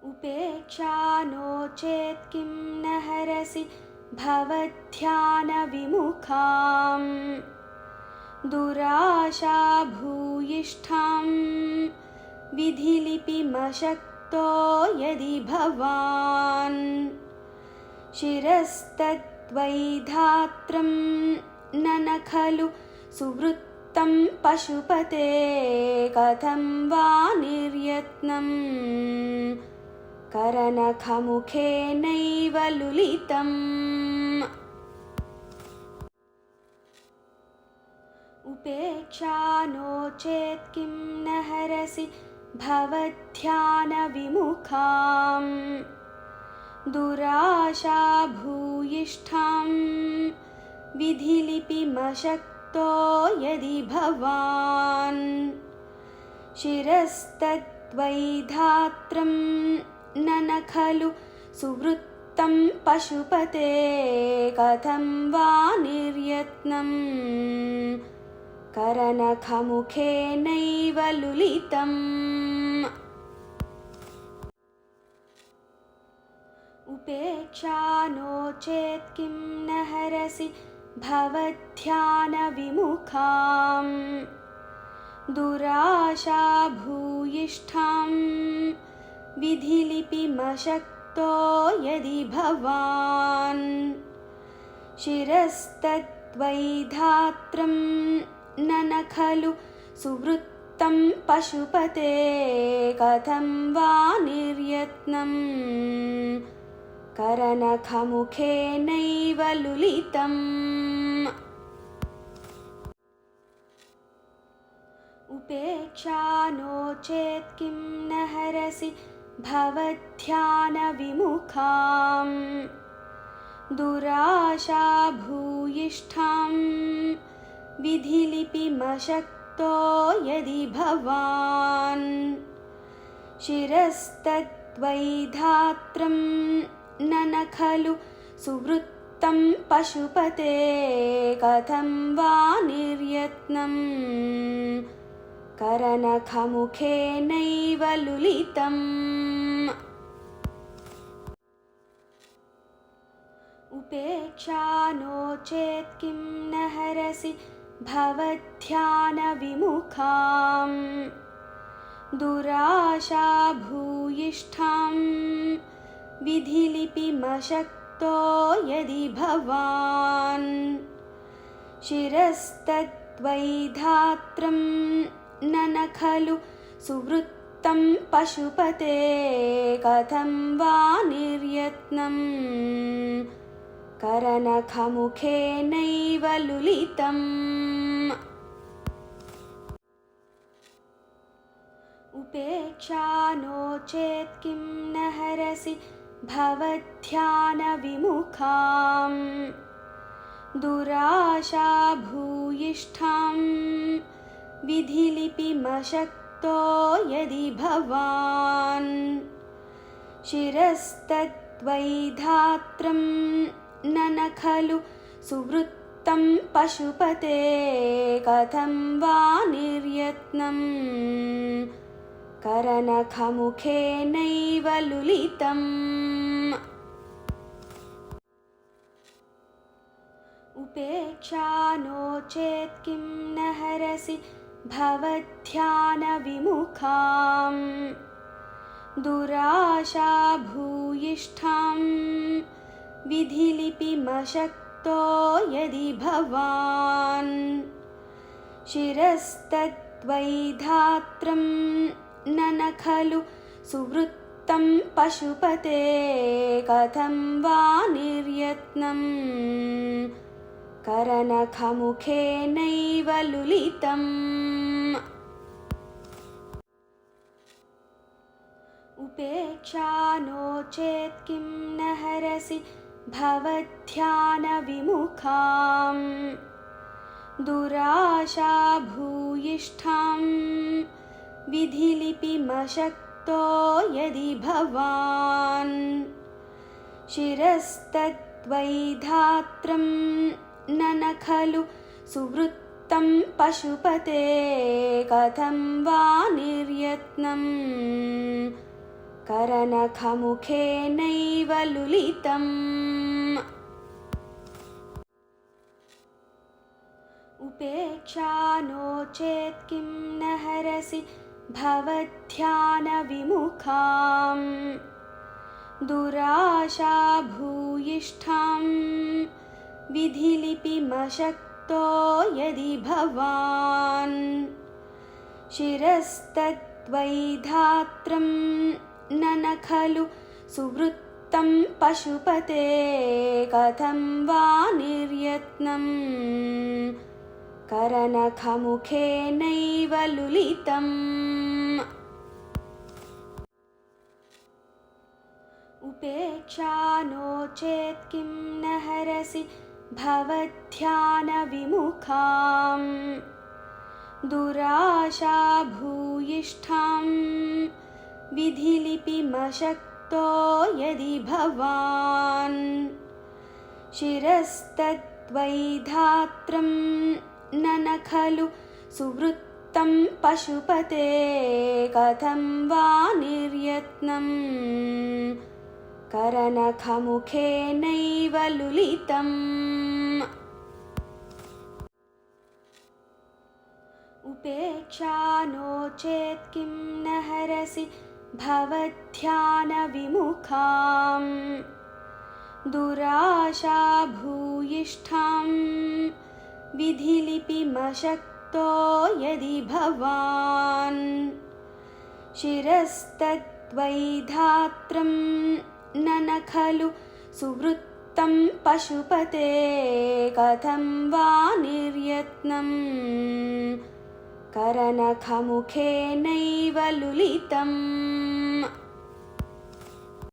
उपेक्षा नो चेत् किं न हरसि भवध्यानविमुखाम् दुराशा भूयिष्ठां विधिलिपिमशक्तो यदि भवान् शिरस्तद्वैधात्रं न खलु सुवृत्तं पशुपते कथं वा निर्यत्नं करनखमुखेनैव लुलितम् उपेक्षा नो चेत् किं न हरसि भवध्यानविमुखाम् दुराशा भूयिष्ठां विधिलिपिमशक्तो यदि भवान् शिरस्तद्वैधात्रं न खलु सुवृत्तं पशुपते कथं वा निर्यत्नं करनखमुखेनैव लुलितम् उपेक्षा नो चेत् किं न हरसि भवध्यानविमुखाम् दुराशा भूयिष्ठां विधिलिपिमशक्तो यदि भवान् शिरस्तद्वैधात्रं न खलु सुवृत्तं पशुपते कथं वा निर्यत्नं करनखमुखेनैव लुलितम् उपेक्षा नो चेत् किं न हरसि भवध्यानविमुखाम् दुराशा भूयिष्ठां विधिलिपिमशक्तो यदि भवान् शिरस्तद्वैधात्रं न खलु सुवृत्तं पशुपते कथं वा निर्यत्नं करनखमुखेनैव लुलितम् उपेक्षा नो चेत् किं न हरसि भवध्यानविमुखाम् दुराशा भूयिष्ठां विधिलिपिमशक्तो यदि भवान् शिरस्तद्वैधात्रं न खलु सुवृत्तं पशुपते कथं वा निर्यत्नं करनखमुखेनैव लुलितम् उपेक्षा नो चेत् किं न हरसि भवध्यानविमुखाम् दुराशा भूयिष्ठां विधिलिपिमशक्तो यदि भवान् शिरस्तद्वैधात्रं न खलु सुवृत्तं पशुपते कथं वा निर्यत्नं करनखमुखेनैव लुलितम् उपेक्षा नो चेत् किं न हरसि भवध्यानविमुखाम् दुराशा भूयिष्ठां विधिलिपिमशक्तो यदि भवान् शिरस्तद्वैधात्रं न खलु सुवृत्तं पशुपते कथं वा निर्यत्नं करनखमुखेनैव लुलितम् उपेक्षा नो चेत् किं न हरसि भवध्यानविमुखाम् दुराशा भूयिष्ठां विधिलिपिमशक्तो यदि भवान् शिरस्तद्वैधात्रं न खलु सुवृत्तं पशुपते कथं वा निर्यत्नं करनखमुखेनैव लुलितम् उपेक्षा नो चेत् किं न हरसि भवध्यानविमुखाम् दुराशा भूयिष्ठां विधिलिपिमशक्तो यदि भवान् शिरस्तद्वैधात्रं न खलु सुवृत्तं पशुपते कथं वा निर्यत्नम् करनखमुखेनैव लुलितम् उपेक्षा नो चेत् किं न हरसि भवध्यानविमुखाम् दुराशा भूयिष्ठां विधिलिपिमशक्तो यदि भवान् शिरस्तद्वैधात्रं न खलु सुवृत्तं पशुपते कथं वा निर्यत्नम् करनखमुखेनैव लुलितम् उपेक्षा नो चेत् किं न हरसि भवध्यानविमुखाम् दुराशा भूयिष्ठां विधिलिपिमशक्तो यदि भवान् शिरस्तद्वैधात्रं न खलु सुवृत्तं पशुपते कथं वा निर्यत्नम् करनखमुखेनैव लुलितम्